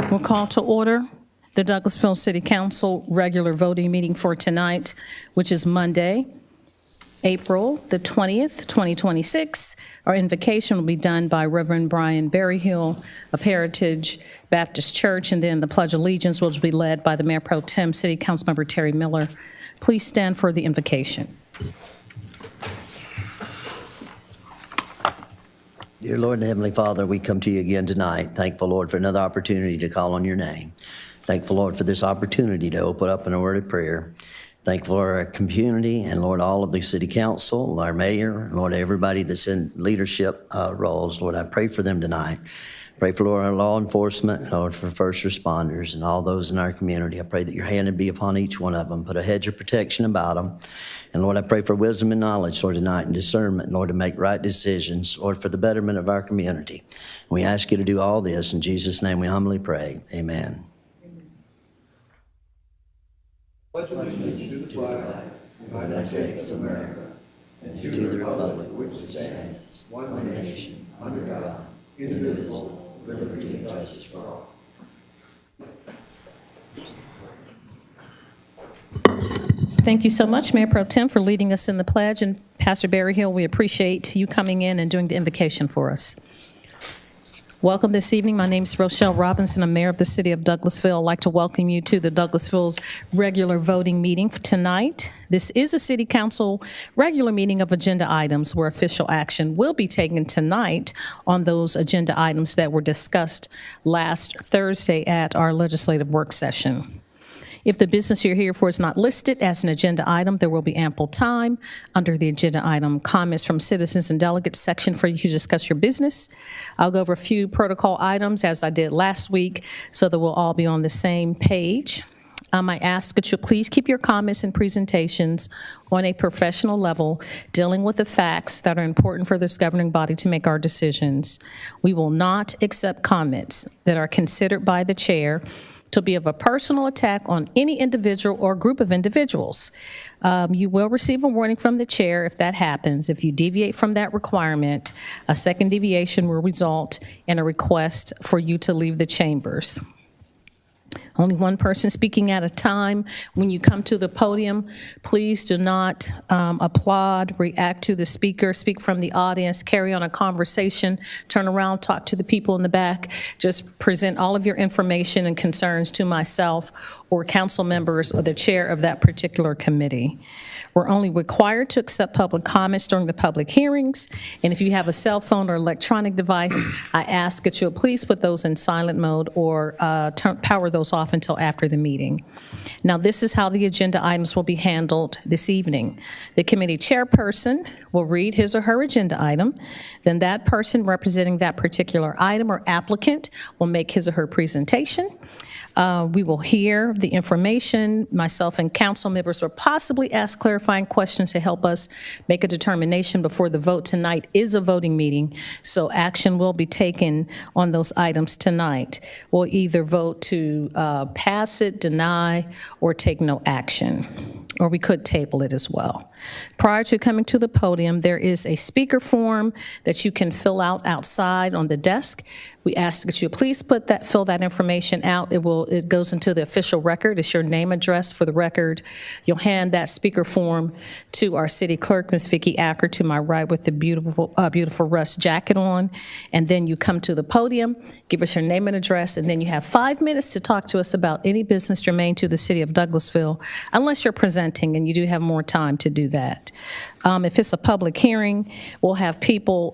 We'll call to order the Douglasville City Council regular voting meeting for tonight, which is Monday, April the 20th, 2026. Our invocation will be done by Reverend Brian Berryhill of Heritage Baptist Church, and then the Pledge of Allegiance will be led by the Mayor Pro Tem City Councilmember Terry Miller. Please stand for the invocation. Dear Lord and Heavenly Father, we come to you again tonight. Thankful, Lord, for another opportunity to call on your name. Thankful, Lord, for this opportunity to open up in a word of prayer. Thankful for our community and, Lord, all of the city council, our mayor, and, Lord, everybody that's in leadership roles. Lord, I pray for them tonight. Pray for, Lord, our law enforcement, Lord, for first responders and all those in our community. I pray that your hand would be upon each one of them. Put a hedge of protection about them. And, Lord, I pray for wisdom and knowledge, Lord, tonight, and discernment, Lord, to make right decisions, Lord, for the betterment of our community. We ask you to do all this. In Jesus' name we humbly pray. Amen. Pledge allegiance to the flag of the United States of America and to the republic which stands, one nation, under God, indivisible, with liberty and justice for all. Thank you so much, Mayor Pro Tem, for leading us in the pledge. And Pastor Berryhill, we appreciate you coming in and doing the invocation for us. Welcome this evening. My name is Rochelle Robinson. I'm mayor of the city of Douglasville. I'd like to welcome you to the Douglasville's regular voting meeting for tonight. This is a city council regular meeting of agenda items where official action will be taken tonight on those agenda items that were discussed last Thursday at our legislative work session. If the business you're here for is not listed as an agenda item, there will be ample time under the agenda item comments from citizens and delegates section for you to discuss your business. I'll go over a few protocol items as I did last week so that we'll all be on the same page. I ask that you please keep your comments and presentations on a professional level, dealing with the facts that are important for this governing body to make our decisions. We will not accept comments that are considered by the chair to be of a personal attack on any individual or group of individuals. You will receive a warning from the chair if that happens. If you deviate from that requirement, a second deviation will result in a request for you to leave the chambers. Only one person speaking at a time. When you come to the podium, please do not applaud, react to the speaker, speak from the audience, carry on a conversation, turn around, talk to the people in the back. Just present all of your information and concerns to myself or council members or the chair of that particular committee. We're only required to accept public comments during the public hearings, and if you have a cell phone or electronic device, I ask that you'll please put those in silent mode or power those off until after the meeting. Now, this is how the agenda items will be handled this evening. The committee chairperson will read his or her agenda item. Then that person representing that particular item or applicant will make his or her presentation. We will hear the information. Myself and council members will possibly ask clarifying questions to help us make a determination before the vote. Tonight is a voting meeting, so action will be taken on those items tonight. We'll either vote to pass it, deny, or take no action, or we could table it as well. Prior to coming to the podium, there is a speaker form that you can fill out outside on the desk. We ask that you please fill that information out. It goes into the official record. It's your name, address for the record. You'll hand that speaker form to our city clerk, Ms. Vicki Acker, to my right with the beautiful rust jacket on. And then you come to the podium, give us your name and address, and then you have 5 minutes to talk to us about any business germane to the city of Douglasville, unless you're presenting, and you do have more time to do that. If it's a public hearing, we'll have people,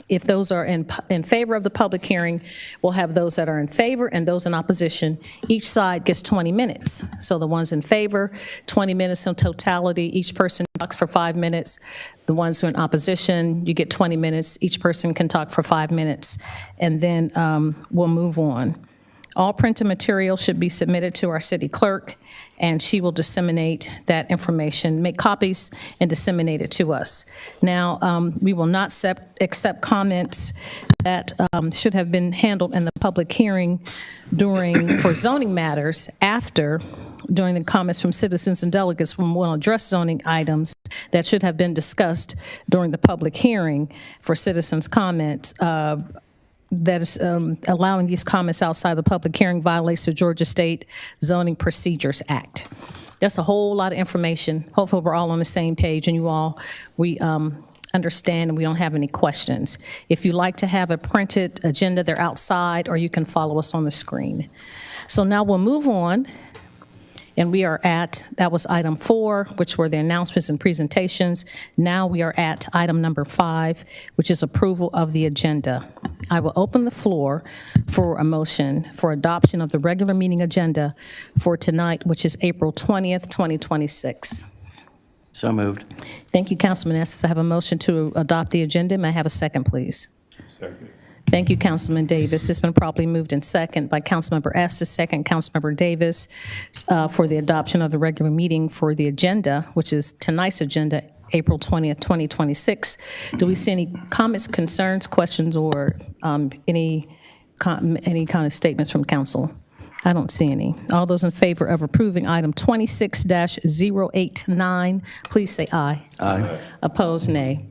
if those are in favor of the public hearing, we'll have those that are in favor and those in opposition. Each side gets 20 minutes. So the ones in favor, 20 minutes in totality. Each person talks for 5 minutes. The ones who are in opposition, you get 20 minutes. Each person can talk for 5 minutes. And then we'll move on. All printed material should be submitted to our city clerk, and she will disseminate that information, make copies, and disseminate it to us. Now, we will not accept comments that should have been handled in the public hearing for zoning matters during the comments from citizens and delegates. We will address zoning items that should have been discussed during the public hearing for citizens' comments. that is allowing these comments outside the public hearing violates the Georgia State Zoning Procedures Act. That's a whole lot of information. Hopefully, we're all on the same page, and we understand and we don't have any questions. If you like to have a printed agenda, they're outside, or you can follow us on the screen. So now we'll move on. And we are that was item 4, which were the announcements and presentations. Now we are at item number 5, which is approval of the agenda. I will open the floor for a motion for adoption of the regular meeting agenda for tonight, which is April 20th, 2026. So moved. Thank you, Councilman Estes. I have a motion to adopt the agenda. May I have a second, please? Second. Thank you, Councilman Davis. It's been properly moved in second by Councilmember Estes, second Councilmember Davis, for the adoption of the regular meeting for the agenda, which is tonight's agenda, April 20th, 2026. Do we see any comments, concerns, questions, or any kind of statements from council? I don't see any. All those in favor of approving item 26-089, please say aye. Aye. Opposed, nay.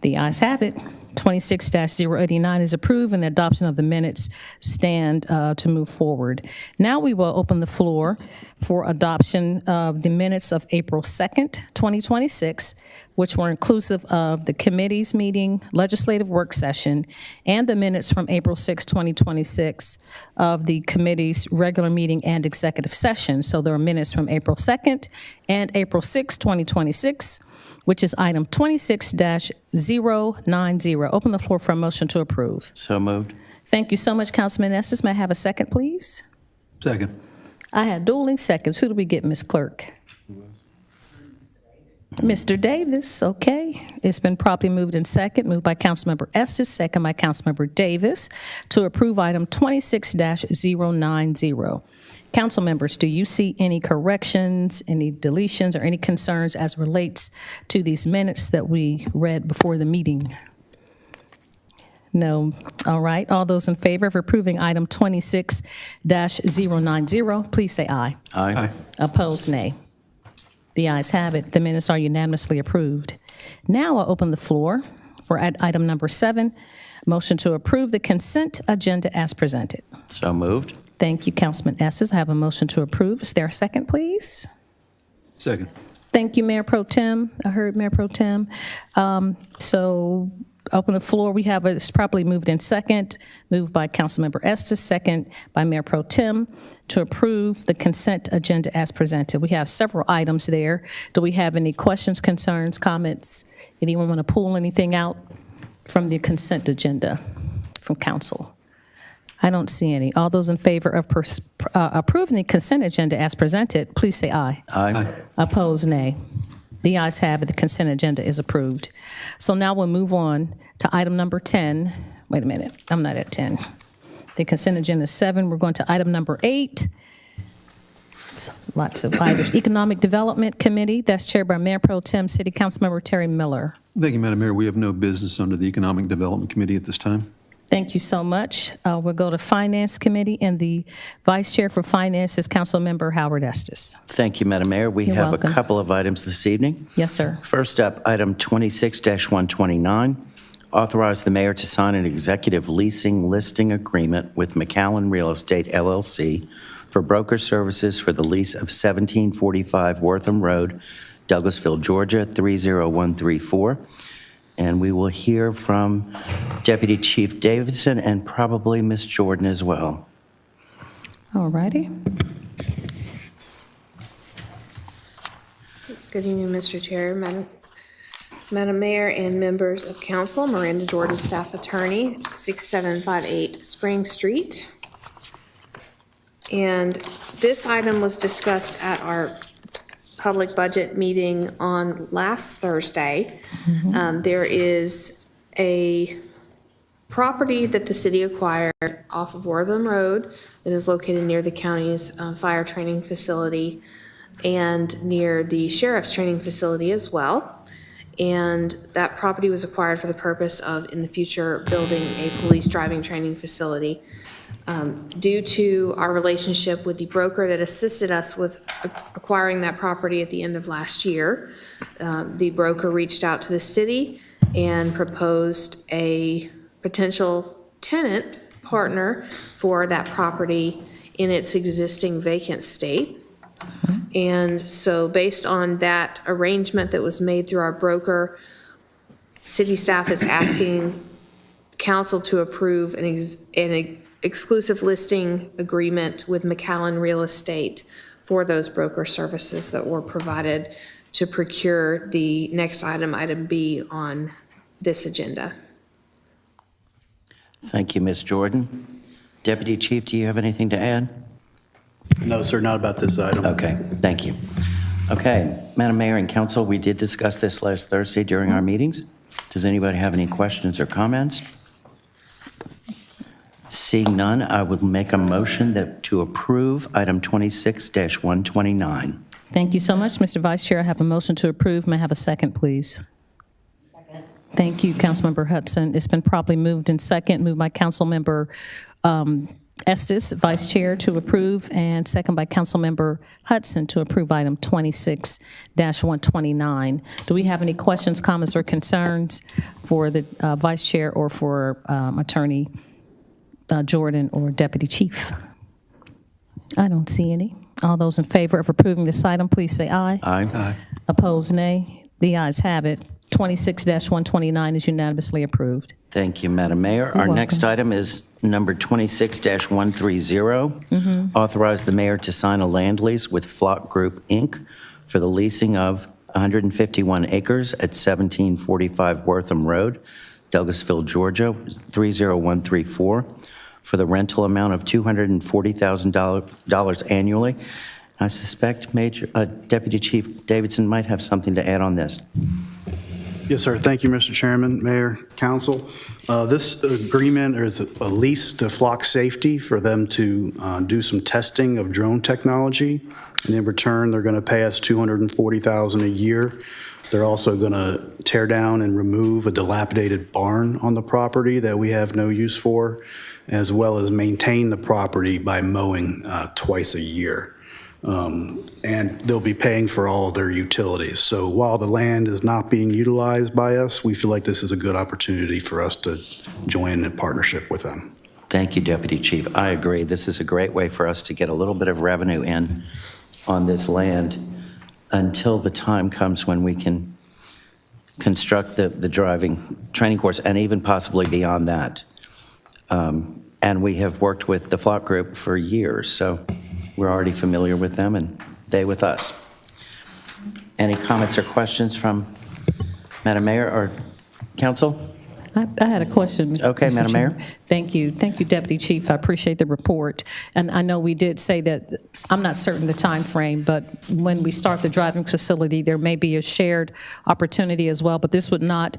The ayes have it. 26-089 is approved, and the adoption of the minutes stand to move forward. Now we will open the floor for adoption of the minutes of April 2nd, 2026, which were inclusive of the committee's meeting, legislative work session, and the minutes from April 6, 2026 of the committee's regular meeting and executive session. So there are minutes from April 2nd and April 6, 2026, which is item 26-090. Open the floor for a motion to approve. So moved. Thank you so much, Councilman Estes. May I have a second, please? Second. I had dueling seconds. Who do we get, Ms. Clerk? Mr. Davis, okay. It's been properly moved in second, moved by Councilmember Estes, second by Councilmember Davis, to approve item 26-090. Council members, do you see any corrections, any deletions, or any concerns as relates to these minutes that we read before the meeting? No. All right. All those in favor of approving item 26-090, please say aye. Aye. Opposed, nay. The ayes have it. The minutes are unanimously approved. Now I'll open the floor for item number 7, motion to approve the consent agenda as presented. So moved. Thank you, Councilman Estes. I have a motion to approve. Is there a second, please? Second. Thank you, Mayor Pro Tem. I heard Mayor Pro Tem. So open the floor. We have it's properly moved in second, moved by Councilmember Estes, second by Mayor Pro Tem, to approve the consent agenda as presented. We have several items there. Do we have any questions, concerns, comments? Anyone want to pull anything out from the consent agenda from council? I don't see any. All those in favor of approving the consent agenda as presented, please say aye. Aye. Opposed, nay. The ayes have it. The consent agenda is approved. So now we'll move on to item number 10. Wait a minute. I'm not at 10. The consent agenda is 7. We're going to item number 8. Lots of items. Economic Development Committee, that's chaired by Mayor Pro Tem City Councilmember Terry Miller. Thank you, Madam Mayor. We have no business under the Economic Development Committee at this time. Thank you so much. We'll go to Finance Committee, and the Vice Chair for Finance is Councilmember Howard Estes. Thank you, Madam Mayor. We You're have welcome. a couple of items this evening. Yes, sir. First up, item 26-129, authorize the mayor to sign an executive leasing listing agreement with McAllen Real Estate LLC for broker services for the lease of 1745 Wortham Road, Douglasville, Georgia, 30134. And we will hear from Deputy Chief Davidson and probably Ms. Jordan as well. All righty. Good evening, Mr. Chair, Madam Mayor, and members of council. Miranda Jordan, Staff Attorney, 6758 Spring Street. And this item was discussed at our public budget meeting on last Thursday. There is a property that the city acquired off of Wortham Road that is located near the county's fire training facility and near the sheriff's training facility as well. And that property was acquired for the purpose of, in the future, building a police driving training facility. Due to our relationship with the broker that assisted us with acquiring that property at the end of last year, the broker reached out to the city and proposed a potential tenant partner for that property in its existing vacant state. And so based on that arrangement that was made through our broker, city staff is asking council to approve an exclusive listing agreement with McAllen Real Estate for those broker services that were provided to procure the next item, item B on this agenda. Thank you, Ms. Jordan. Deputy Chief, do you have anything to add? No, sir, not about this item. Okay, thank you. Okay, Madam Mayor and Council, we did discuss this last Thursday during our meetings. Does anybody have any questions or comments? Seeing none, I would make a motion to approve item 26-129. Thank you so much, Mr. Vice Chair. I have a motion to approve. May I have a second, please? Second. Thank you, Councilmember Hudson. It's been properly moved in second, moved by Councilmember Estes, Vice Chair, to approve, and second by Councilmember Hudson to approve item 26-129. Do we have any questions, comments, or concerns for the Vice Chair or for Attorney Jordan or Deputy Chief? I don't see any. All those in favor of approving this item, please say aye. Aye. Opposed, nay. The ayes have it. 26-129 is unanimously approved. Thank you, Madam Mayor. Our next item is number 26-130. Authorize the mayor to sign a land lease with Flock Group, Inc. for the leasing of 151 acres at 1745 Wortham Road, Douglasville, Georgia, 30134, for the rental amount of $240,000 annually. I suspect Deputy Chief Davidson might have something to add on this. Yes, sir. Thank you, Mr. Chairman, Mayor, Council. This agreement is a lease to Flock Safety for them to do some testing of drone technology. And in return, they're going to pay us $240,000 a year. They're also going to tear down and remove a dilapidated barn on the property that we have no use for, as well as maintain the property by mowing twice a year. And they'll be paying for all of their utilities. So while the land is not being utilized by us, we feel like this is a good opportunity for us to join in partnership with them. Thank you, Deputy Chief. I agree. This is a great way for us to get a little bit of revenue in on this land until the time comes when we can construct the driving training course and even possibly beyond that. And we have worked with the Flock Group for years, so we're already familiar with them and they with us. Any comments or questions from Madam Mayor or Council? I had a question. Okay, Mr. Madam Mayor. Chairman. Thank you. Thank you, Deputy Chief. I appreciate the report. And I know we did say that, I'm not certain the time frame, but when we start the driving facility, there may be a shared opportunity as well, but this would not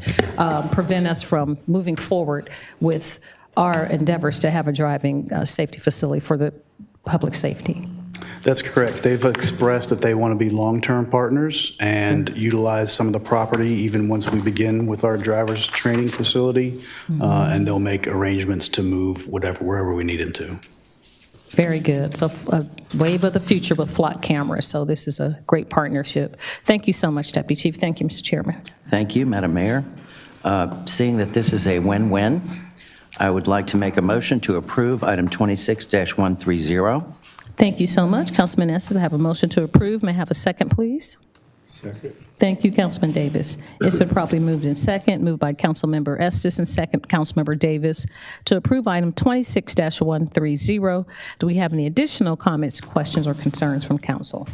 prevent us from moving forward with our endeavors to have a driving safety facility for the public safety. That's correct. They've expressed that they want to be long-term partners and utilize some of the property even once we begin with our driver's training facility, and they'll make arrangements to move wherever we need them to. Very good. So a wave of the future with Flock cameras. So this is a great partnership. Thank you so much, Deputy Chief. Thank you, Mr. Chairman. Thank you, Madam Mayor. Seeing that this is a win-win, I would like to make a motion to approve item 26-130. Thank you so much. Councilman Estes, I have a motion to approve. May I have a second, please? Second. Thank you, Councilman Davis. It's been properly moved in second, moved by Councilmember Estes and second Councilmember Davis to approve item 26-130. Do we have any additional comments, questions, or concerns from council?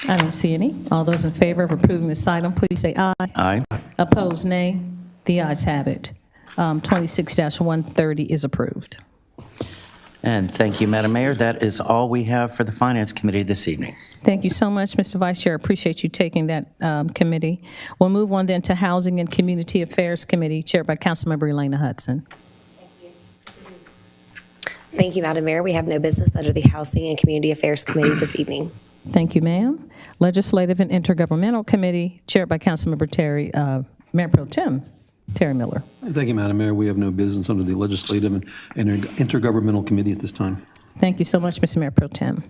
I don't see any. All those in favor of approving this item, please say aye. Aye. Opposed, nay. The ayes have it. 26-130 is approved. And thank you, Madam Mayor. That is all we have for the Finance Committee this evening. Thank you so much, Mr. Vice Chair. I appreciate you taking that committee. We'll move on then to Housing and Community Affairs Committee, chaired by Councilmember Elena Hudson. Thank you, Madam Mayor. We have no business under the Housing and Community Affairs Committee this evening. Thank you, ma'am. Legislative and Intergovernmental Committee, chaired by Councilmember Mayor Pro Tem Terry Miller. Thank you, Madam Mayor. We have no business under the Legislative and Intergovernmental Committee at this time. Thank you so much, Mr. Mayor Pro Tem.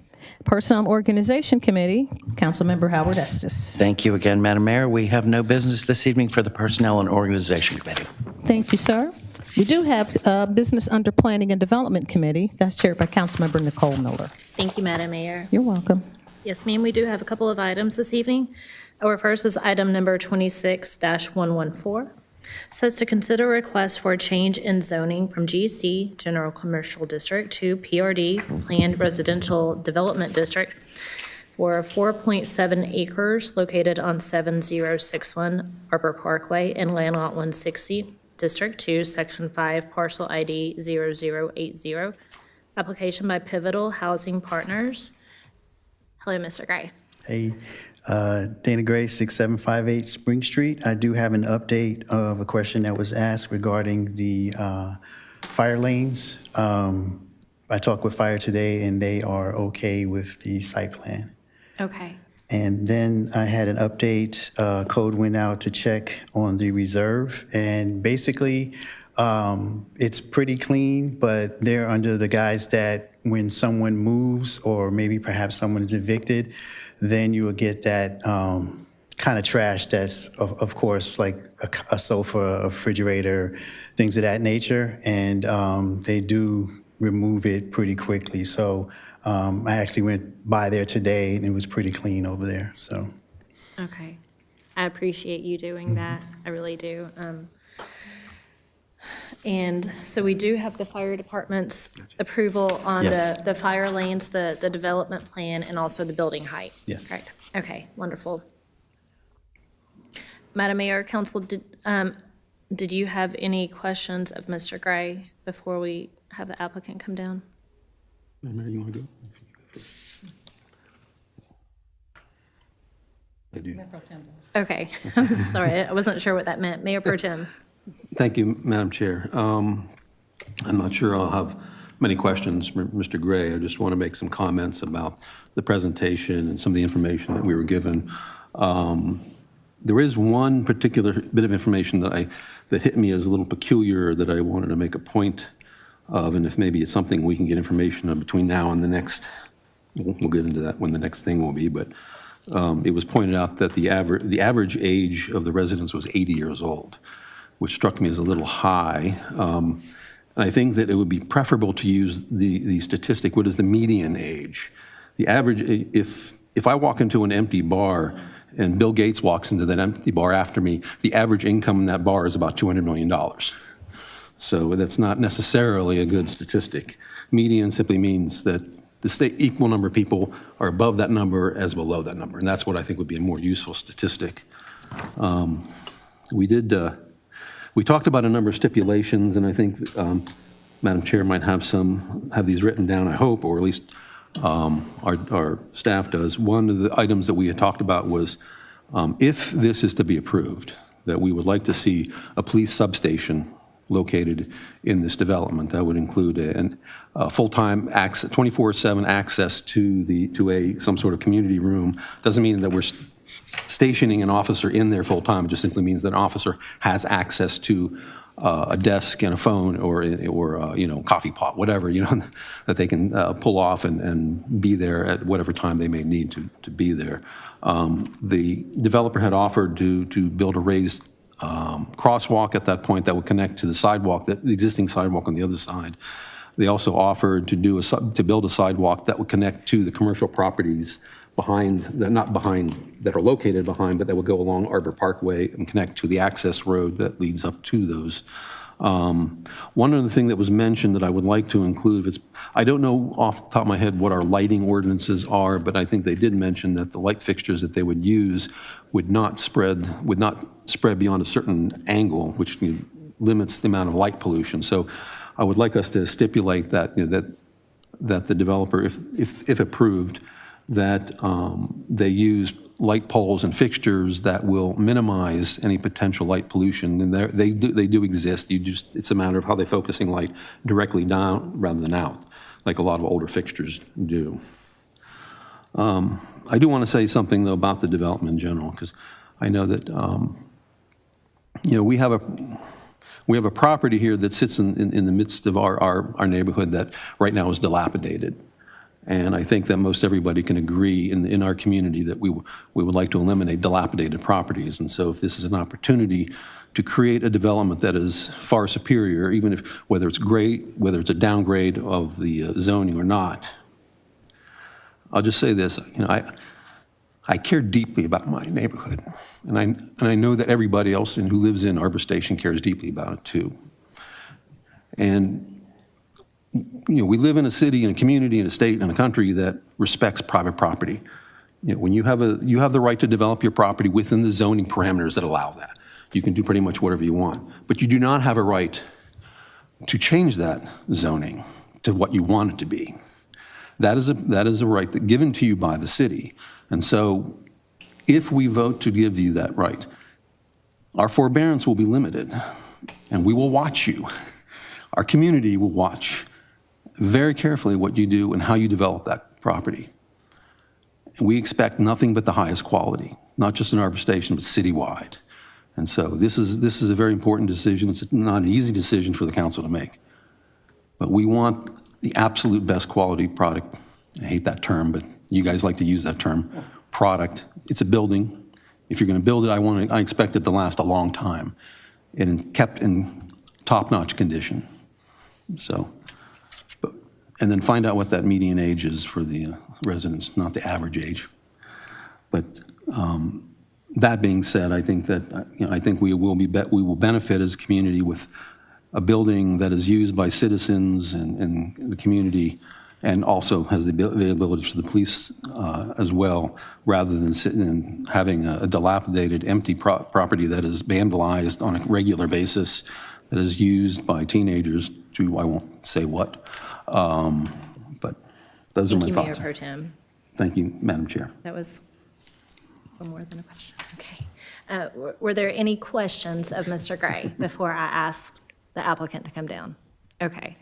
Personnel and Organization Committee, Councilmember Howard Estes. Thank you again, Madam Mayor. We have no business this evening for the Personnel and Organization Committee. Thank you, sir. We do have business under Planning and Development Committee. That's chaired by Councilmember Nicole Miller. Thank you, Madam Mayor. You're welcome. Yes, ma'am, we do have a couple of items this evening. Our first is item number 26-114. Says to consider a request for a change in zoning from GC, General Commercial District, to PRD, Planned Residential Development District, for 4.7 acres located on 7061 Arbor Parkway in Land Lot 160, District 2, Section 5, Parcel ID 0080. Application by Pivotal Housing Partners. Hello, Mr. Gray. Hey, Dana Gray, 6758 Spring Street. I do have an update of a question that was asked regarding the fire lanes. I talked with fire today, and they are okay with the site plan. Okay. And then I had an update, code went out to check on the reserve, and basically, it's pretty clean, but they're under the guise that when someone moves, or maybe perhaps someone is evicted, then you will get that kind of trash that's, of course, like a sofa, a refrigerator, things of that nature, and they do remove it pretty quickly. So I actually went by there today, and it was pretty clean over there, so. Okay. I appreciate you doing that. I really do. And so we do have the fire department's approval on Yes. the fire lanes, the development plan, and also the building height. Yes. Correct. Okay, wonderful. Madam Mayor, Council, did you have any questions of Mr. Gray before we have the applicant come down? Mayor, you want to go? I do. Okay, I'm sorry, I wasn't sure what that meant. Mayor Pro Tem. Thank you, Madam Chair. I'm not sure I'll have many questions for Mr. Gray. I just want to make some comments about the presentation and some of the information that we were given. There is one particular bit of information that hit me as a little peculiar that I wanted to make a point of, and if maybe it's something we can get information on between now and the next, we'll get into that when the next thing will be, but it was pointed out that the average age of the residents was 80 years old, which struck me as a little high. And I think that it would be preferable to use the statistic, what is the median age? The average, if I walk into an empty bar and Bill Gates walks into that empty bar after me, the average income in that bar is about $200 million. So that's not necessarily a good statistic. Median simply means that the equal number of people are above that number as below that number, and that's what I think would be a more useful statistic. We talked about a number of stipulations, and I think Madam Chair might have these written down, I hope, or at least our staff does. One of the items that we had talked about was if this is to be approved, that we would like to see a police substation located in this development. That would include a full-time access, 24/7 access to some sort of community room. Doesn't mean that we're stationing an officer in there full-time. It just simply means that an officer has access to a desk and a phone or coffee pot, whatever, that they can pull off and be there at whatever time they may need to be there. The developer had offered to build a raised crosswalk at that point that would connect to the sidewalk, the existing sidewalk on the other side. They also offered to build a sidewalk that would connect to the commercial properties that are located behind, but that would go along Arbor Parkway and connect to the access road that leads up to those. One other thing that was mentioned that I would like to include is, I don't know off the top of my head what our lighting ordinances are, but I think they did mention that the light fixtures that they would use would not spread beyond a certain angle, which limits the amount of light pollution. So I would like us to stipulate that that the developer, if approved, that they use light poles and fixtures that will minimize any potential light pollution. And they do exist. It's a matter of how they're focusing light directly down rather than out, like a lot of older fixtures do. I do want to say something, though, about the development in general, because I know that we have a property here that sits in the midst of our neighborhood that right now is dilapidated. And I think that most everybody can agree in our community that we would like to eliminate dilapidated properties. And so if this is an opportunity to create a development that is far superior, even if, whether it's a downgrade of the zoning or not. I'll just say this, I care deeply about my neighborhood, and I know that everybody else who lives in Arbor Station cares deeply about it too. And we live in a city, in a community, in a state, in a country that respects private property. When you have the right to develop your property within the zoning parameters that allow that. You can do pretty much whatever you want, but you do not have a right to change that zoning to what you want it to be. That is a right that given to you by the city. And so if we vote to give you that right, our forbearance will be limited, and we will watch you. Our community will watch very carefully what you do and how you develop that property. And we expect nothing but the highest quality, not just in Arbor Station, but citywide. And so this is a very important decision. It's not an easy decision for the council to make. But we want the absolute best quality product. I hate that term, but you guys like to use that term, product. It's a building. If you're going to build it, I expect it to last a long time and kept in top-notch condition. So, and then find out what that median age is for the residents, not the average age. But that being said, I think that I think we will benefit as a community with a building that is used by citizens and the community, and also has the availability for the police as well, rather than sitting and having a dilapidated, empty property that is vandalized on a regular basis, that is used by teenagers to, I won't say what, but those are my Thank you, Mayor thoughts. Pro Tem. Thank you, Madam Chair. That was more than a question. Okay. Were there any questions of Mr. Gray before I asked the applicant to come down? Okay.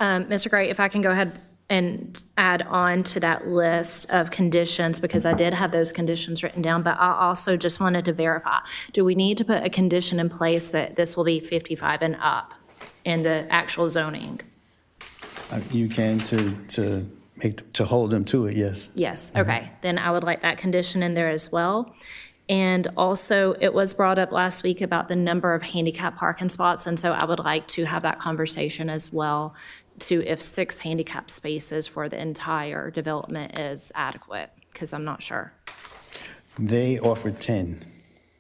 Mr. Gray, if I can go ahead and add on to that list of conditions, because I did have those conditions written down, but I also just wanted to verify. Do we need to put a condition in place that this will be 55 and up in the actual zoning? You can to hold them to it, yes. Yes, okay. Then I would like that condition in there as well. And also, it was brought up last week about the number of handicap parking spots, and so I would like to have that conversation as well, to if 6 handicap spaces for the entire development is adequate, because I'm not sure. They offered 10,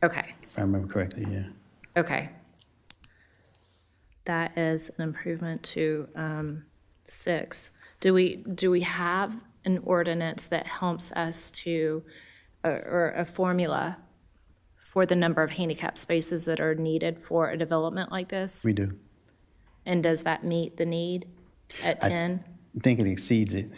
Okay, if I remember correctly, yeah. okay. That is an improvement to 6. Do we have an ordinance that helps us to, or a formula for the number of handicap spaces that are needed for a development like this? We do. And does that meet the need at 10? I think it exceeds it,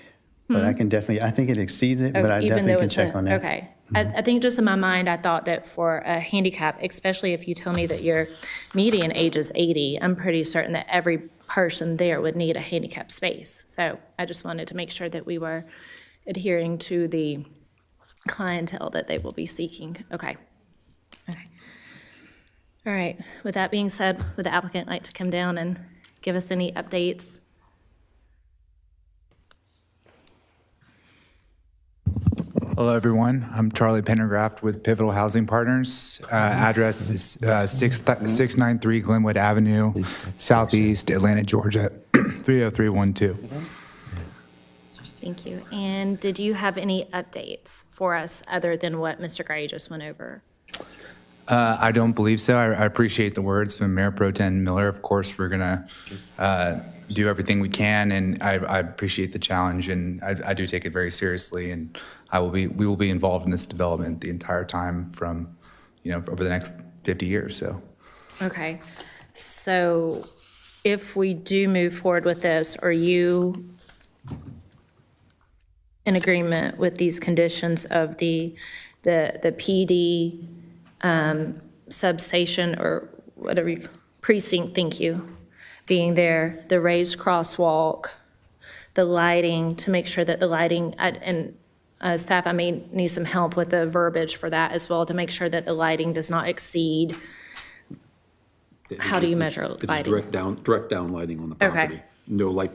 but I think it exceeds it, but I Even definitely though can it's check on that. Okay. I think just in my mind, I thought that for a handicap, especially if you tell me that your median age is 80, I'm pretty certain that every person there would need a handicap space. So I just wanted to make sure that we were adhering to the clientele that they will be seeking. Okay. Okay. All right. With that being said, would the applicant like to come down and give us any updates? Hello, everyone. I'm Charlie Pendergraft with Pivotal Housing Partners. Address is 693 Glenwood Avenue, Southeast Atlanta, Georgia, 30312. Thank you. And did you have any updates for us other than what Mr. Gray just went over? I don't believe so. I appreciate the words from Mayor Pro Tem Miller. Of course, we're going to do everything we can, and I appreciate the challenge, and I do take it very seriously, and we will be involved in this development the entire time from, over the next 50 years, so. Okay. So if we do move forward with this, are you in agreement with these conditions of the PD substation or whatever, precinct, thank you, being there, the raised crosswalk, the lighting, to make sure that the lighting, and staff, I may need some help with the verbiage for that as well, to make sure that the lighting does not exceed, how do you measure lighting? It's direct down lighting on the Okay. property. No light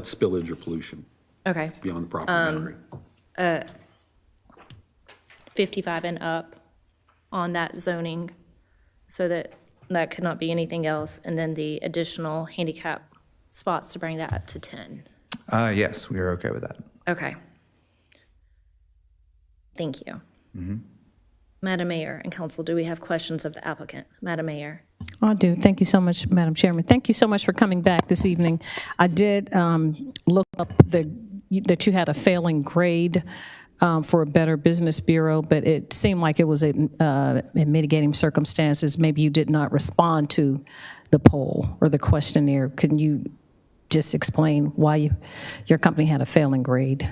spillage or pollution Okay, beyond the property boundary. 55 and up on that zoning, so that that could not be anything else, and then the additional handicap spots to bring that up to 10. Yes, we are okay with that. Okay. Thank you. Madam Mayor and Council, do we have questions of the applicant? Madam Mayor? I do. Thank you so much, Madam Chairman. Thank you so much for coming back this evening. I did look up that you had a failing grade for a Better Business Bureau, but it seemed like it was in mitigating circumstances. Maybe you did not respond to the poll or the questionnaire. Can you just explain why your company had a failing grade?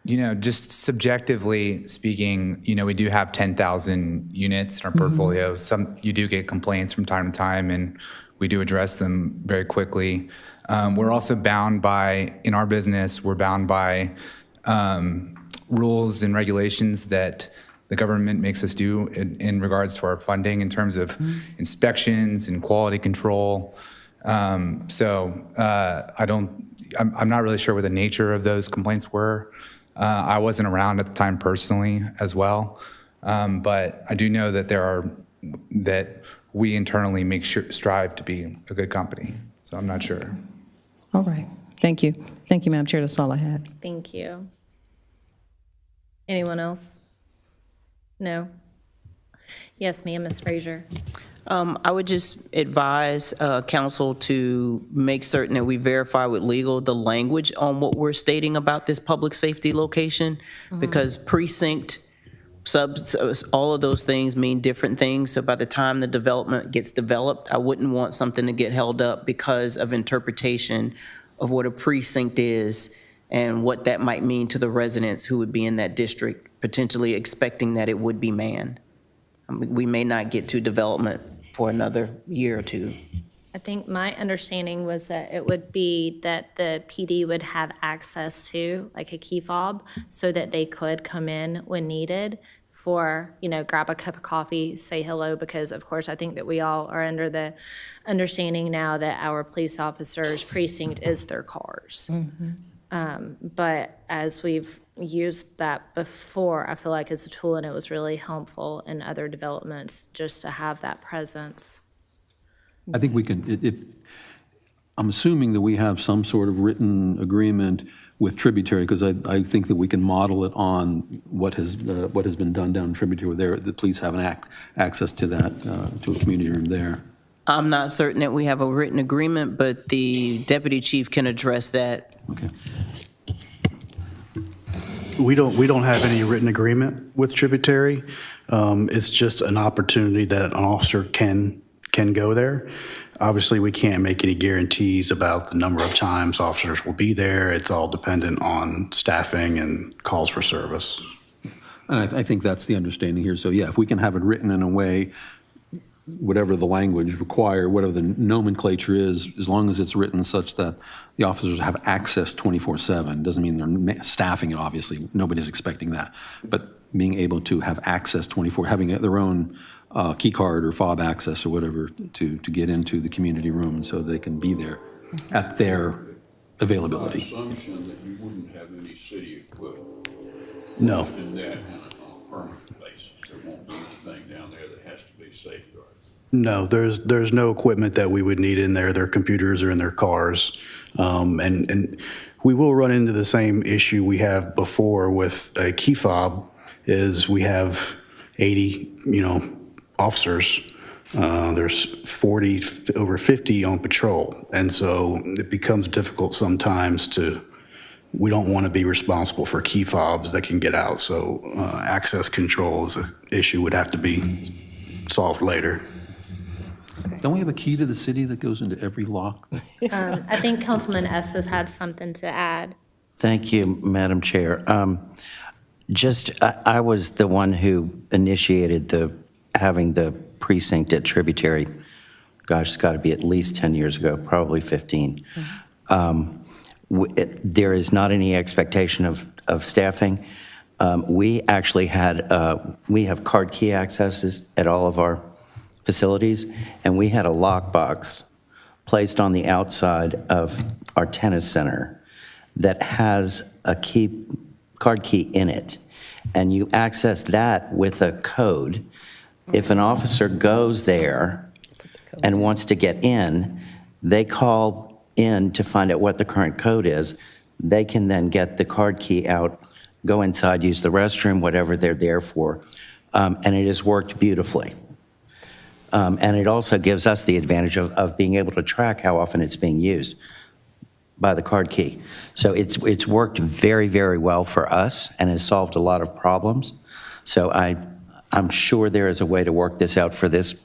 Just subjectively speaking, we do have 10,000 units in our portfolio. You do get complaints from time to time, and we do address them very quickly. We're also bound by, in our business, we're bound by rules and regulations that the government makes us do in regards to our funding in terms of inspections and quality control. I'm not really sure what the nature of those complaints were. I wasn't around at the time personally as well, but I do know that we internally strive to be a good company. So I'm not sure. All right. Thank you. Thank you, Madam Chair. That's all I had. Thank you. Anyone else? No? Yes, ma'am, Ms. Frazier. I would just advise council to make certain that we verify with legal the language on what we're stating about this public safety location, because precinct, subs, all of those things mean different things. So by the time the development gets developed, I wouldn't want something to get held up because of interpretation of what a precinct is and what that might mean to the residents who would be in that district, potentially expecting that it would be manned. We may not get to development for another year or two. I think my understanding was that it would be that the PD would have access to like a key fob so that they could come in when needed for, grab a cup of coffee, say hello, because of course I think that we all are under the understanding now that our police officers' precinct is their cars. But as we've used that before, I feel like it's a tool and it was really helpful in other developments just to have that presence. I think we can, I'm assuming that we have some sort of written agreement with Tributary, because I think that we can model it on what has been done down Tributary where the police have access to that, to a community room there. I'm not certain that we have a written agreement, but the deputy chief can address that. Okay. We don't have any written agreement with Tributary. It's just an opportunity that an officer can go there. Obviously, we can't make any guarantees about the number of times officers will be there. It's all dependent on staffing and calls for service. And I think that's the understanding here. So yeah, if we can have it written in a way, whatever the language require, whatever the nomenclature is, as long as it's written such that the officers have access 24/7, doesn't mean they're staffing it, obviously. Nobody's expecting that. But being able to have access 24, having their own key card or fob access or whatever to get into the community room so they can be there at their availability. Assumption that you wouldn't have any city equipment. No. In that on a permanent basis. There won't be anything down there that has to be safeguarded. No, there's no equipment that we would need in there. Their computers are in their cars. And we will run into the same issue we have before with a key fob is we have 80, officers. There's over 50 on patrol. And so it becomes difficult sometimes we don't want to be responsible for key fobs that can get out. So access control is an issue would have to be solved later. Don't we have a key to the city that goes into every lock? I think Councilman Estes had something to add. Thank you, Madam Chair. I was the one who initiated having the precinct at Tributary. Gosh, it's got to be at least 10 years ago, probably 15. There is not any expectation of staffing. We actually we have card key accesses at all of our facilities, and we had a lockbox placed on the outside of our tennis center that has a card key in it, and you access that with a code If an officer goes there and wants to get in, they call in to find out what the current code is. They can then get the card key out, go inside, use the restroom, whatever they're there for, and it has worked beautifully. And it also gives us the advantage of being able to track how often it's being used by the card key. So it's worked very, very well for us and has solved a lot of problems. So I'm sure there is a way to work this out for this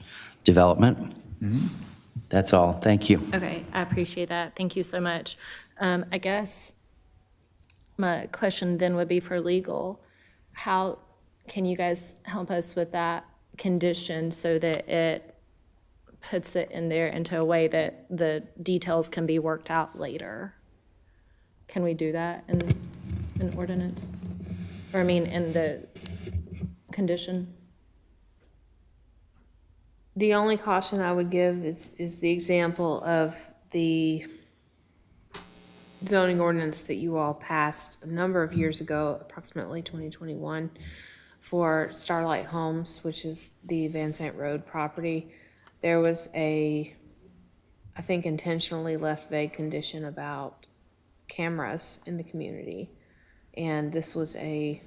development. That's all. Thank you. Okay, I appreciate that. Thank you so much. I guess my question then would be for legal. How can you guys help us with that condition so that it puts it in there into a way that the details can be worked out later? Can we do that in an ordinance? Or I mean, in the condition? The only caution I would give is the example of the zoning ordinance that you all passed a number of years ago, approximately 2021, for Starlight Homes, which is the Van Sant Road property. There was a, I think, intentionally left vague condition about cameras in the community. And this was a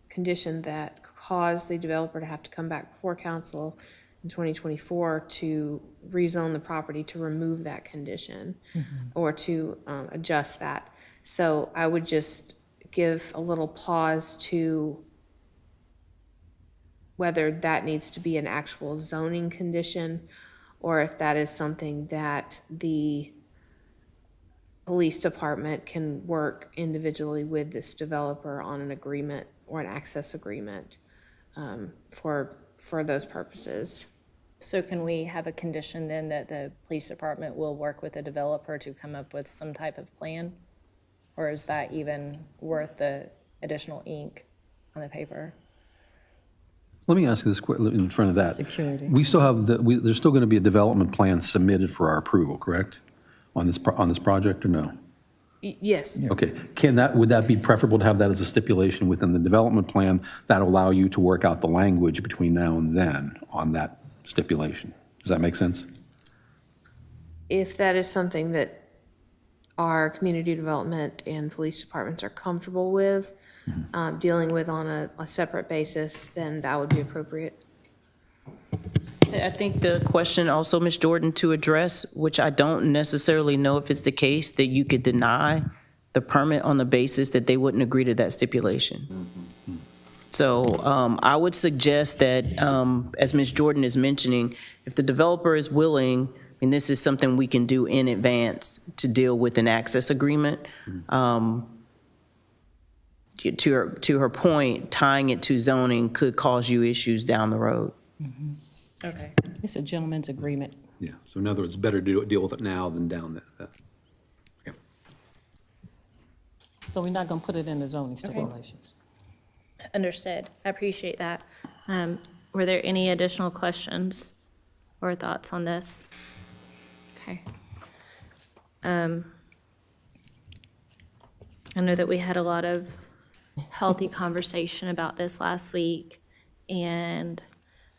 condition that caused the developer to have to come back before council in 2024 to rezone the property to remove that condition or to adjust that. So I would just give a little pause to whether that needs to be an actual zoning condition or if that is something that the police department can work individually with this developer on an agreement or an access agreement for those purposes. So can we have a condition then that the police department will work with the developer to come up with some type of plan? Or is that even worth the additional ink on the paper? Let me ask you this in front of that. Security. We still have, there's still going to be a development plan submitted for our approval, correct? On this project or no? Yes. Okay, would that be preferable to have that as a stipulation within the development plan that allow you to work out the language between now and then on that stipulation? Does that make sense? If that is something that our community development and police departments are comfortable with, dealing with on a separate basis, then that would be appropriate. I think the question also, Ms. Jordan, to address, which I don't necessarily know if it's the case, that you could deny the permit on the basis that they wouldn't agree to that stipulation. So I would suggest that, as Ms. Jordan is mentioning, if the developer is willing, I mean, this is something we can do in advance to deal with an access agreement. To her point, tying it to zoning could cause you issues down the road. Okay. It's a gentleman's agreement. Yeah, so in other words, better to deal with it now than down there. Yeah. So we're not going to put it in the zoning stipulations. Understood. I appreciate that. Were there any additional questions or thoughts on this? Okay. I know that we had a lot of healthy conversation about this last week and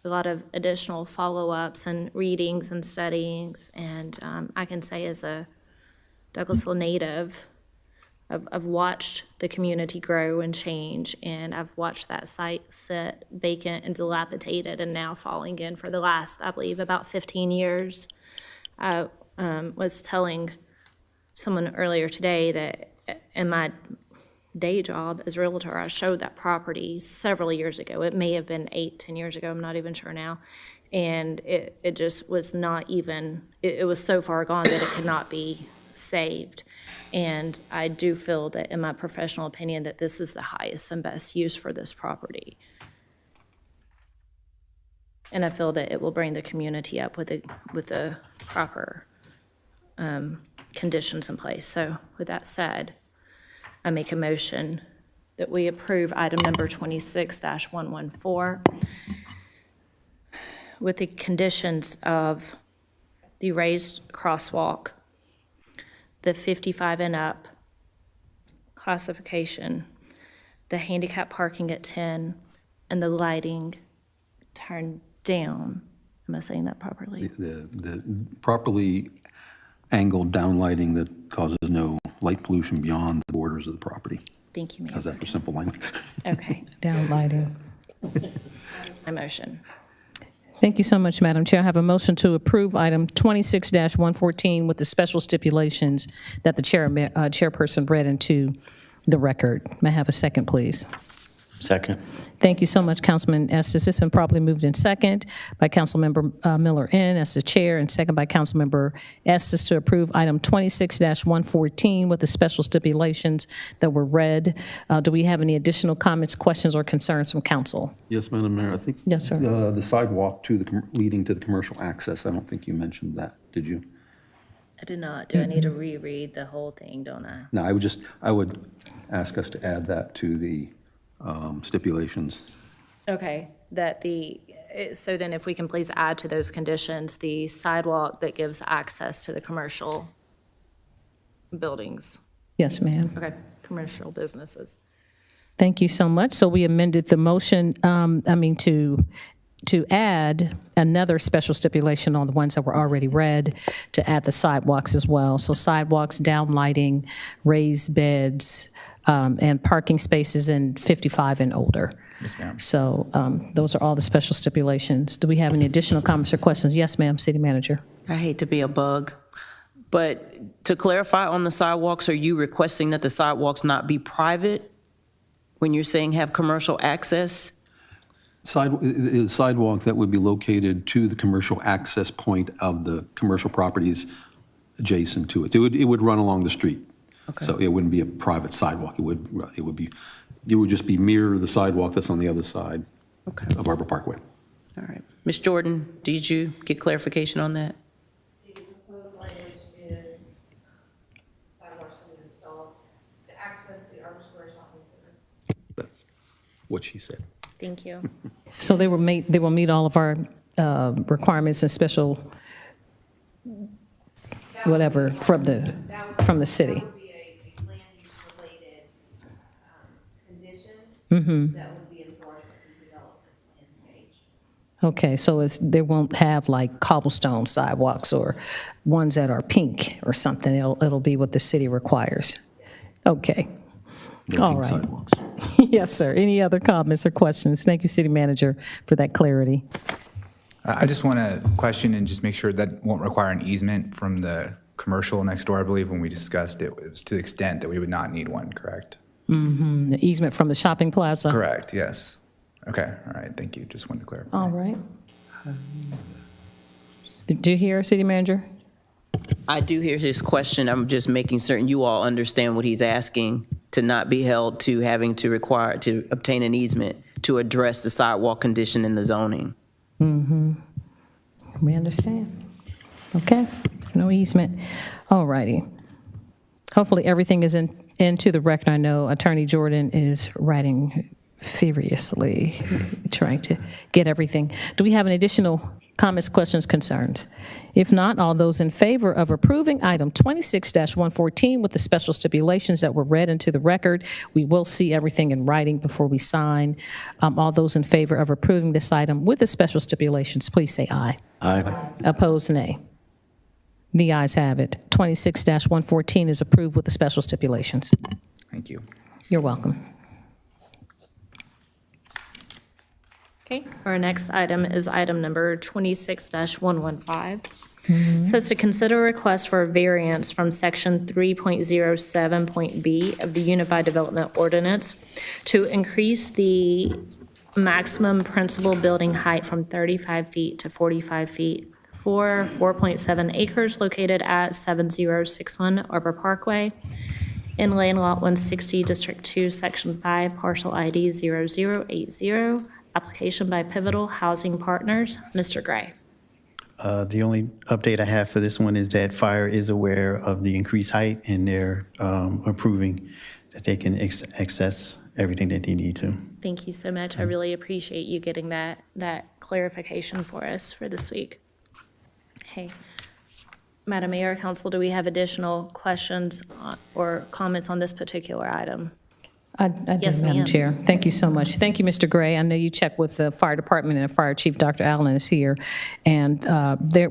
a lot of additional follow-ups and readings and studyings. And I can say as a Douglasville native, I've watched the community grow and change, and I've watched that site sit vacant and dilapidated and now falling in for the last, I believe, about 15 years. I was telling someone earlier today that in my day job as realtor, I showed that property several years ago. It may have been 8-10 years ago, I'm not even sure now. And it just was not even, it was so far gone that it could not be saved. And I do feel that, in my professional opinion, that this is the highest and best use for this property. And I feel that it will bring the community up with the proper conditions in place. So with that said, I make a motion that we approve item number 26-114 with the conditions of the raised crosswalk, the 55 and up classification, the handicap parking at 10, and the lighting turned down. Am I saying that properly? The properly angled downlighting that causes no light pollution beyond the borders of the property. Thank you, Mayor. How's that for simple language? Okay, Downlighting. my motion. Thank you so much, Madam Chair. I have a motion to approve item 26-114 with the special stipulations that the chairperson read into the record. May I have a second, please? Second. Thank you so much, Councilman Estes. It's been properly moved in second by Councilmember Miller N. as the chair, and second by Councilmember Estes to approve item 26-114 with the special stipulations that were read. Do we have any additional comments, questions, or concerns from council? Yes, Madam Mayor, I think. Yes, sir. The sidewalk to leading to the commercial access, I don't think you mentioned that, did you? I did not. Do I need to reread the whole thing, don't I? No, I would ask us to add that to the stipulations. Okay, so then if we can please add to those conditions, the sidewalk that gives access to the commercial buildings. Yes, ma'am. Okay, commercial businesses. Thank you so much. So we amended the motion, to add another special stipulation on the ones that were already read, to add the sidewalks as well. So sidewalks, downlighting, raised beds, and parking spaces in 55 and older. Yes, ma'am. So those are all the special stipulations. Do we have any additional comments or questions? Yes, ma'am, City Manager. I hate to be a bug, but to clarify on the sidewalks, are you requesting that the sidewalks not be private when you're saying have commercial access? The sidewalk that would be located to the commercial access point of the commercial properties adjacent to it. It would run along the street. Okay. So it wouldn't be a private sidewalk. It would just be mirror the sidewalk that's on the other side Okay. of Arbor Parkway. All right. Ms. Jordan, did you get clarification on that? The proposed language is sidewalks to be installed to access the Arbor Square Shopping Center. That's what she said. Thank you. So they will meet all of our requirements and special whatever from the city. That would be a land use related condition that would be enforced at the development plan stage. Okay, so they won't have like cobblestone sidewalks or ones that are pink or something. It'll be what the city requires. Okay. No All pink right. sidewalks. Yes, sir. Any other comments or questions? Thank you, City Manager, for that clarity. I just want to question and just make sure that won't require an easement from the commercial next door. I believe when we discussed it, it was to the extent that we would not need one, correct? The easement from the shopping plaza? Correct, yes. Okay, all right, thank you. Just wanted to clarify. All right. Did you hear, City Manager? I do hear his question. I'm just making certain you all understand what he's asking, to not be held to having to require to obtain an easement to address the sidewalk condition in the zoning. We understand. Okay, no easement. All righty. Hopefully, everything is into the record. I know Attorney Jordan is writing furiously, trying to get everything. Do we have any additional comments, questions, concerns? If not, all those in favor of approving item 26-114 with the special stipulations that were read into the record, we will see everything in writing before we sign. All those in favor of approving this item with the special stipulations, please say aye. Aye. Opposed, nay. The ayes have it. 26-114 is approved with the special stipulations. Thank you. You're welcome. Okay, our next item is item number 26-115. Says to consider a request for a variance from section 3.07.b of the Unified Development Ordinance to increase the maximum principal building height from 35 feet to 45 feet for 4.7 acres located at 7061 Arbor Parkway in Land Lot 160, District 2, Section 5, Parcel ID 0080. Application by Pivotal Housing Partners. Mr. Gray. The only update I have for this one is that fire is aware of the increased height, and they're approving that they can access everything that they need to. Thank you so much. I really appreciate you getting that clarification for us for this week. Hey, Madam Mayor, Council, do we have additional questions or comments on this particular item? I do, Yes, Madam ma'am. Chair. Thank you so much. Thank you, Mr. Gray. I know you checked with the fire department, and Fire Chief Dr. Allen is here. And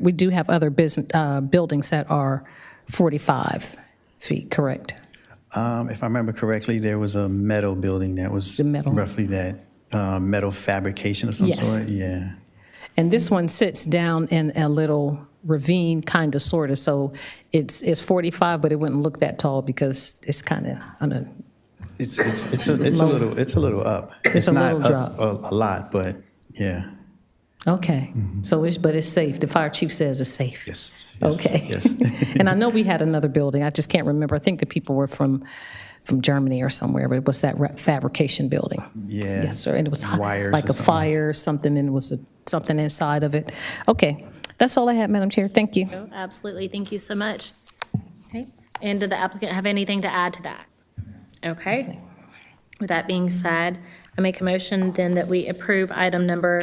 we do have other buildings that are 45 feet, correct? If I remember correctly, there was a metal building that was The metal. roughly that, metal fabrication of some Yes. sort, yeah. And this one sits down in a little ravine, kind of, sort of. So it's 45, but it wouldn't look that tall because it's kind of on a, It's a little up. It's a not little up a lot, but yeah. okay. So but it's safe. The fire chief says it's safe. Yes. Okay. Yes. And I know we had another building. I just can't remember. I think the people were from Germany or somewhere, but it was that fabrication building. Yeah. Yes, sir. And it was Wires like or a something. fire or something, and it was something inside of it. Okay. That's all I had, Madam Chair. Thank you. Oh, absolutely, thank you so much. Okay, and did the applicant have anything to add to that? Okay. With that being said, I make a motion then that we approve item number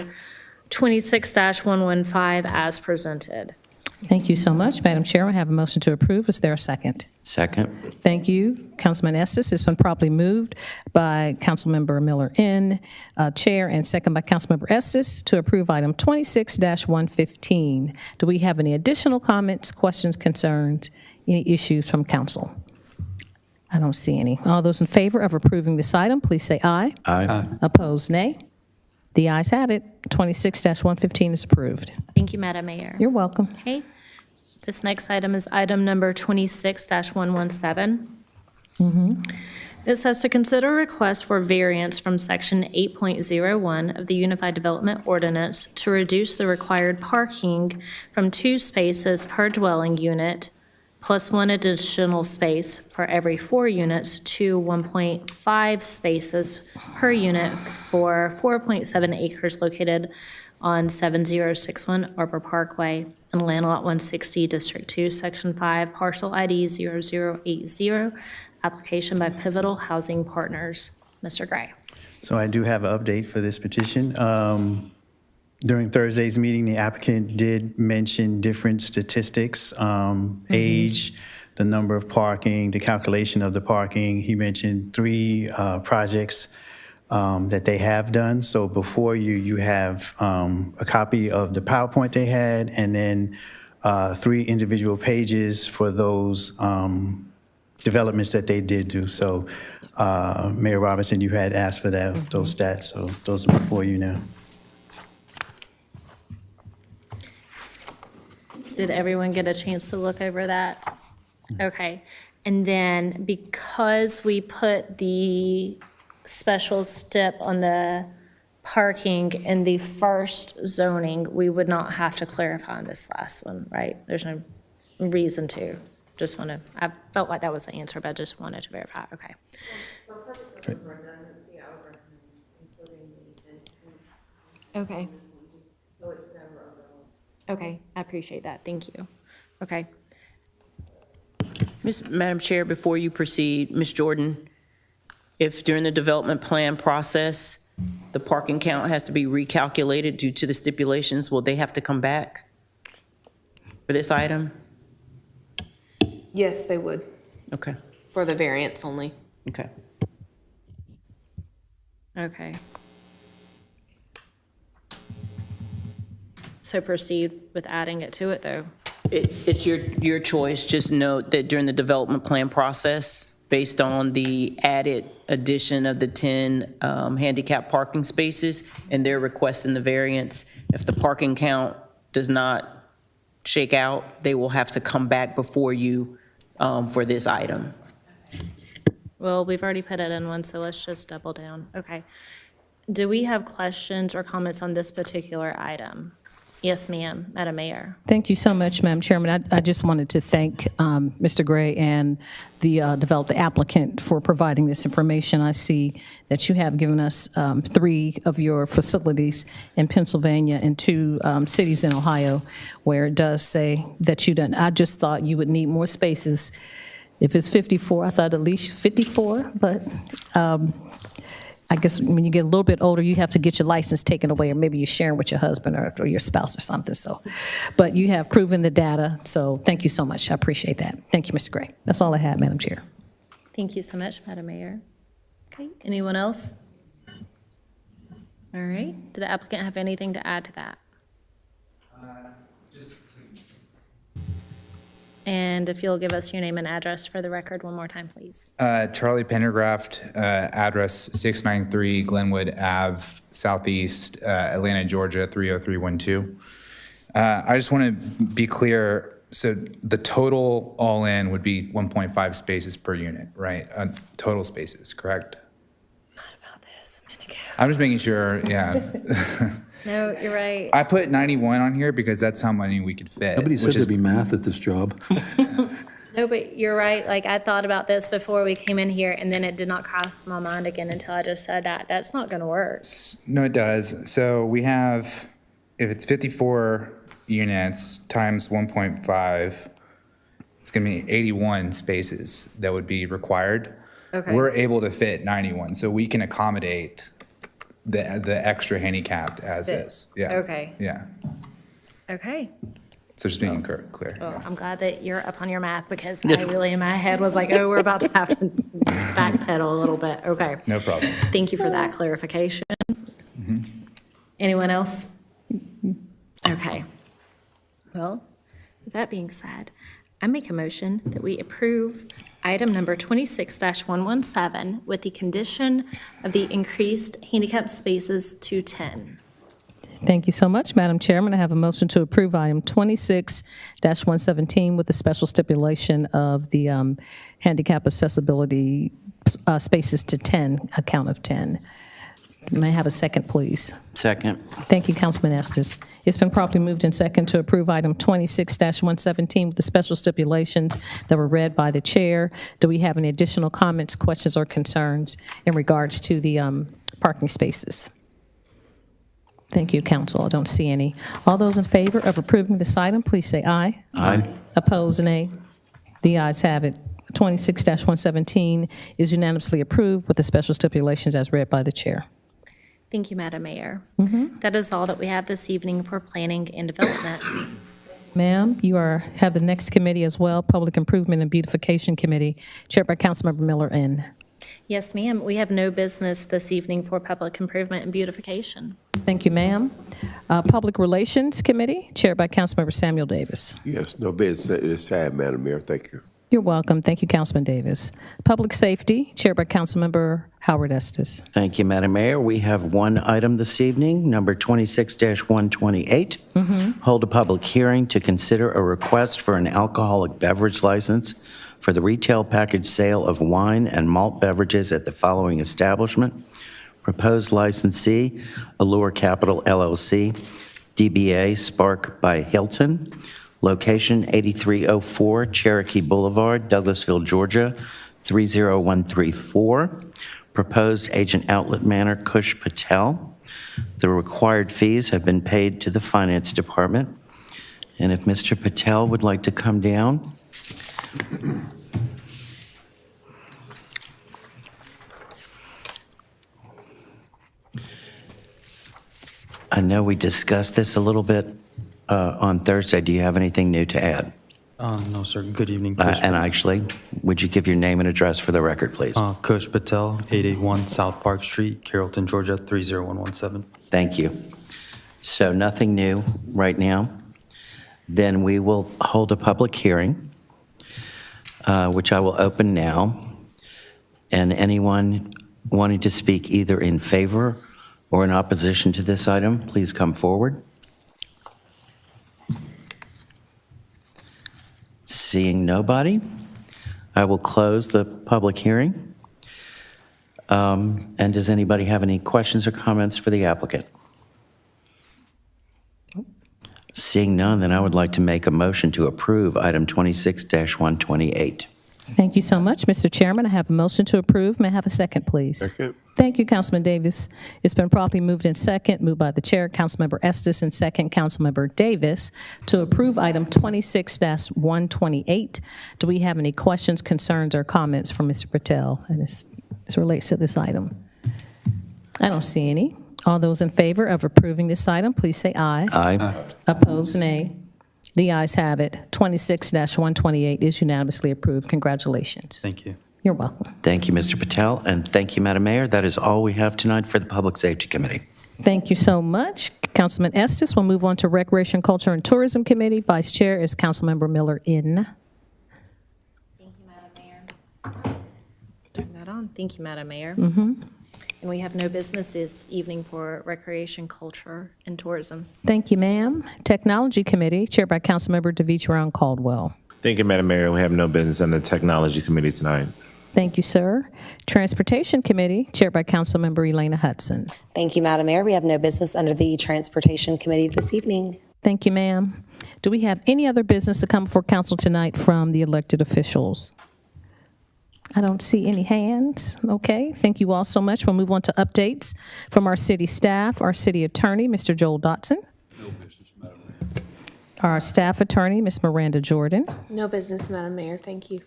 26-115 as presented. Thank you so much, Madam Chair. I have a motion to approve. Is there a second? Second. Thank you, Councilman Estes. It's been properly moved by Councilmember Miller N., Chair, and second by Councilmember Estes to approve item 26-115. Do we have any additional comments, questions, concerns, any issues from council? I don't see any. All those in favor of approving this item, please say aye. Aye. Opposed, nay. The ayes have it. 26-115 is approved. Thank you, Madam Mayor. You're welcome. Okay, this next item is item number 26-117. It says to consider a request for variance from section 8.01 of the Unified Development Ordinance to reduce the required parking from 2 spaces per dwelling unit plus 1 additional space for every 4 units to 1.5 spaces per unit for 4.7 acres located on 7061 Arbor Parkway and Land Lot 160, District 2, Section 5, Parcel ID 0080, application by Pivotal Housing Partners. Mr. Gray. So I do have an update for this petition. During Thursday's meeting, the applicant did mention different statistics, age, the number of parking, the calculation of the parking. He mentioned 3 projects that they have done. So before you have a copy of the PowerPoint they had, and then 3 individual pages for those developments that they did do. So Mayor Robinson, you had asked for those stats, so those are before you now. Did everyone get a chance to look over that? Okay. And then because we put the special step on the parking in the first zoning, we would not have to clarify on this last one, right? There's no reason to. Just want to, I felt like that was the answer, but I just wanted to verify. Okay. For purposes of redundancy, I would recommend including the Okay. so it's never overlooked. Okay. I appreciate that. Thank you. Okay. Madam Chair, before you proceed, Ms. Jordan, if during the development plan process, the parking count has to be recalculated due to the stipulations, will they have to come back for this item? Yes, they would, Okay, for the variance only. okay. Okay. So proceed with adding it to it, though. It's your choice. Just note that during the development plan process, based on the added addition of the 10 handicap parking spaces and their request in the variance, if the parking count does not shake out, they will have to come back before you for this item. Well, we've already put it in one, so let's just double down. Okay. Do we have questions or comments on this particular item? Yes, ma'am, Madam Mayor. Thank you so much, Madam Chairman. I just wanted to thank Mr. Gray and the applicant for providing this information. I see that you have given us 3 of your facilities in Pennsylvania and 2 cities in Ohio where it does say that you done. I just thought you would need more spaces. If it's 54, I thought at least 54, but I guess when you get a little bit older, you have to get your license taken away, or maybe you're sharing with your husband or your spouse or something. So, but you have proven the data, so thank you so much. I appreciate that. Thank you, Mr. Gray. That's all I had, Madam Chair. Thank you so much, Madam Mayor. Okay, anyone else? All right, did the applicant have anything to add to that? And if you'll give us your name and address for the record one more time, please. Charlie Pendergraft, address 693 Glenwood Ave, Southeast, Atlanta, Georgia, 30312. I just want to be clear, so the total all-in would be 1.5 spaces per unit, right? Total spaces, correct? About this a minute ago. I'm just making sure, yeah. No, you're right. I put 91 on here because that's how many we could fit. Nobody said which is there'd be math at this job. No, but you're right. Like, I thought about this before we came in here, and then it did not cross my mind again until I just said that. That's not going to work. No, it does. So we have, if it's 54 units times 1.5, it's going to be 81 spaces that would be required. Okay. We're able to fit 91, so we can accommodate the extra handicapped as is. Yeah. Okay. Yeah. Okay. So just being clear. Well, I'm glad that you're up on your math because I really in my head was like, oh, we're about to have to backpedal a little bit. Okay. No problem. Thank you for that clarification. Anyone else? Okay. Well, with that being said, I make a motion that we approve item number 26-117 with the condition of the increased handicap spaces to 10. Thank you so much, Madam Chairman. I have a motion to approve item 26-117 with the special stipulation of the handicap accessibility spaces to 10, a count of 10. May I have a second, please? Second. Thank you, Councilman Estes. It's been properly moved in second to approve item 26-117 with the special stipulations that were read by the chair. Do we have any additional comments, questions, or concerns in regards to the parking spaces? Thank you, council. I don't see any. All those in favor of approving this item, please say aye. Aye. Opposed, nay. The ayes have it. 26-117 is unanimously approved with the special stipulations as read by the chair. Thank you, Madam Mayor. That is all that we have this evening for planning and development. Ma'am, you have the next committee as well, Public Improvement and Beautification Committee, chaired by Councilmember Miller N. Yes, ma'am. We have no business this evening for public improvement and beautification. Thank you, ma'am. Public Relations Committee, chaired by Councilmember Samuel Davis. Yes, no business at this time, Madam Mayor. Thank you. You're welcome. Thank you, Councilman Davis. Public Safety, chaired by Councilmember Howard Estes. Thank you, Madam Mayor. We have one item this evening, number 26-128. Hold a public hearing to consider a request for an alcoholic beverage license for the retail package sale of wine and malt beverages at the following establishment. Proposed licensee, Allure Capital LLC, DBA Spark by Hilton. Location 8304 Cherokee Boulevard, Douglasville, Georgia, 30134. Proposed agent outlet manager Kush Patel. The required fees have been paid to the Finance Department. And if Mr. Patel would like to come down. I know we discussed this a little bit on Thursday. Do you have anything new to add? No, sir. Good evening. And actually, would you give your name and address for the record, please? Kush Patel, 881 South Park Street, Carrollton, Georgia, 30117. Thank you. So nothing new right now. Then we will hold a public hearing, which I will open now. And anyone wanting to speak either in favor or in opposition to this item, please come forward. Seeing nobody, I will close the public hearing. And does anybody have any questions or comments for the applicant? Seeing none, then I would like to make a motion to approve item 26-128. Thank you so much, Mr. Chairman. I have a motion to approve. May I have a second, please? Second. Thank you, Councilman Davis. It's been properly moved in second, moved by the chair, Councilmember Estes, and second, Councilmember Davis, to approve item 26-128. Do we have any questions, concerns, or comments from Mr. Patel as relates to this item? I don't see any. All those in favor of approving this item, please say aye. Aye. Opposed, nay. The ayes have it. 26-128 is unanimously approved. Congratulations. Thank you. You're welcome. Thank you, Mr. Patel, and thank you, Madam Mayor. That is all we have tonight for the Public Safety Committee. Thank you so much. Councilman Estes. We'll move on to Recreation, Culture, and Tourism Committee. Vice Chair is Councilmember Miller in. Thank you, Madam Mayor. Turn that on. Thank you, Madam Mayor. Mm-hmm. And we have no business this evening for Recreation, Culture, and Tourism. Thank you, ma'am. Technology Committee, chaired by Councilmember DeVitron Caldwell. Thank you, Madam Mayor. We have no business on the Technology Committee tonight. Thank you, sir. Transportation Committee, chaired by Councilmember Elena Hudson. Thank you, Madam Mayor. We have no business under the Transportation Committee this evening. Thank you, ma'am. Do we have any other business to come before council tonight from the elected officials? I don't see any hands. Okay, thank you all so much. We'll move on to updates from our city staff, our city attorney, Mr. Joel Dotson. No business, Madam Mayor. Our staff attorney, Ms. Miranda Jordan. No business, Madam Mayor. Thank you.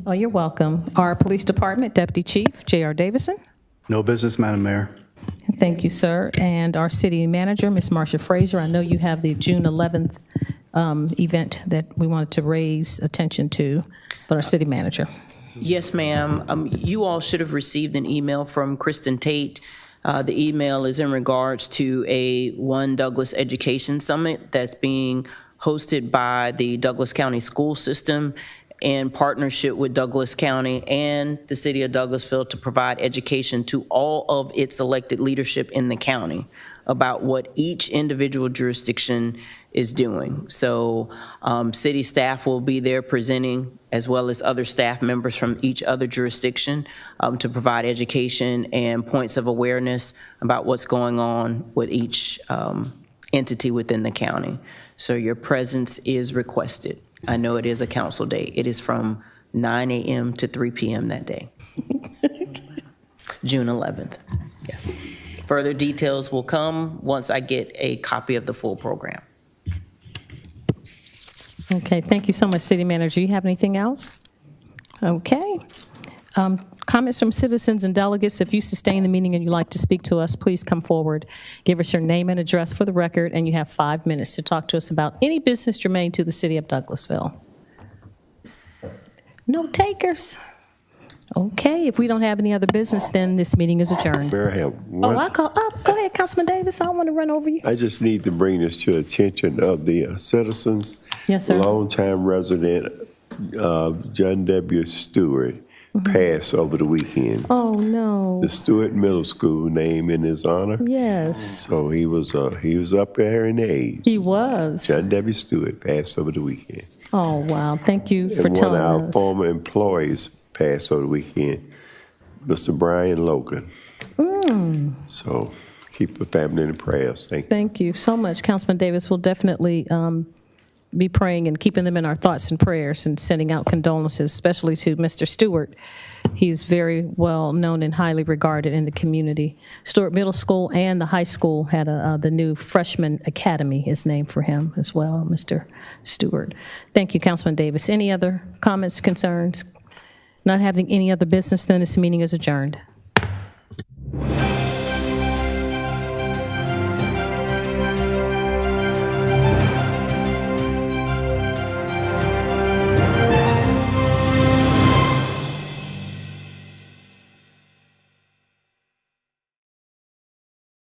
Oh, you're welcome. Our police department deputy chief, J.R. Davison. No business, Madam Mayor. Thank you, sir. And our city manager, Ms. Marsha Frazier. I know you have the June 11th event that we wanted to raise attention to, but our city manager. Yes, ma'am. You all should have received an email from Kristen Tate. The email is in regards to a One Douglas Education Summit that's being hosted by the Douglas County School System in partnership with Douglas County and the city of Douglasville to provide education to all of its elected leadership in the county about what each individual jurisdiction is doing. So city staff will be there presenting, as well as other staff members from each other jurisdiction to provide education and points of awareness about what's going on with each entity within the county. So your presence is requested. I know it is a council day. It is from 9 a.m. to 3 p.m. that day. June 11th, yes. Further details will come once I get a copy of the full program. Okay, thank you so much, city manager. You have anything else? Okay. Comments from citizens and delegates. If you sustain the meeting and you'd like to speak to us, please come forward. Give us your name and address for the record, and you have 5 minutes to talk to us about any business germane to the city of Douglasville. No takers? Okay, if we don't have any other business, then this meeting is adjourned. Mayor, I have Oh, one. go ahead, Councilman Davis. I don't want to run over you. I just need to bring this to attention of the citizens. Yes, sir. Longtime resident John W. Stewart passed over the weekend. Oh, no. The Stewart Middle School name in his honor. Yes, So he was up there in age. he was. John W. Stewart passed over the weekend. Oh, wow. Thank you for And one of telling our us. former employees passed over the weekend, Mr. Brian Logan. So keep the family in prayers. Thank you. Thank you so much, Councilman Davis. We'll definitely be praying and keeping them in our thoughts and prayers and sending out condolences, especially to Mr. Stewart. He's very well known and highly regarded in the community. Stewart Middle School and the high school had the new freshman academy is named for him as well, Mr. Stewart. Thank you, Councilman Davis. Any other comments, concerns? Not having any other business, then this meeting is adjourned.